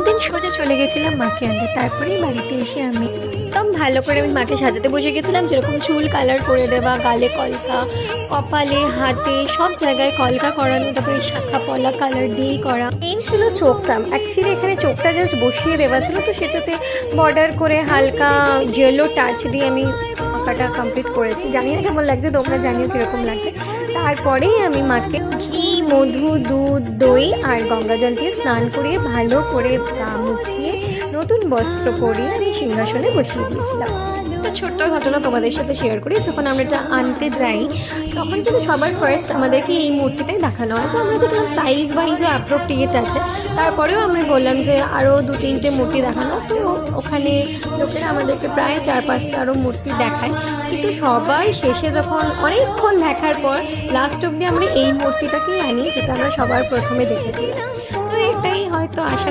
দিন সোজা চলে গেছিলাম মাকে আনতে। তারপরেই বাড়িতে এসে আমি একদম ভালো করে আমি মাকে সাজাতে বসে গেছিলাম, যেরকম চুল কালার করে দেওয়া, গালে কলকা, কপালে হাতে সব জায়গায় কলকা করানো, তারপরে শাখা পলা কালার দিয়েই করা। মেন ছিল চোখটা, অ্যাকচুয়ালি এখানে চোখটা জাস্ট বসিয়ে দেওয়া ছিল, তো সেটাতে বর্ডার করে হালকা ইয়েলো টাচ দিয়ে আমি আঁকাটা কমপ্লিট করেছি। জানি না কেমন লাগছে, তোমরা জানিও কীরকম লাগছে। তারপরেই আমি মাকে ঘি, মধু, দুধ, দই আর গঙ্গা জল দিয়ে স্নান করিয়ে ভালো করে গা মুছিয়ে নতুন বস্ত্র পরিয়ে আমি সিংহাসনে বসিয়ে দিয়েছিলাম। একটা ছোট্ট ঘটনা তোমাদের সাথে শেয়ার করি। যখন আমরা এটা আনতে যাই তখন কিন্তু সবার ফার্স্ট আমাদেরকে এই মূর্তিটাই দেখানো হয়, তো আমরা দেখলাম সাইজ ওয়াইজও অ্যাপ্রোপ্রিয়েট আছে। তারপরেও আমরা বললাম যে আরও 2-3টে মূর্তি দেখানো, তো ওখানে লোকেরা আমাদেরকে প্রায় 4-5টা আরও মূর্তি দেখায়। কিন্তু সবার শেষে যখন অনেকক্ষণ দেখার পর লাস্ট অবধি আমরা এই মূর্তিটাকেই আনি, যেটা আমরা সবার প্রথমে দেখেছিলাম। তো এটাই হয়তো আশা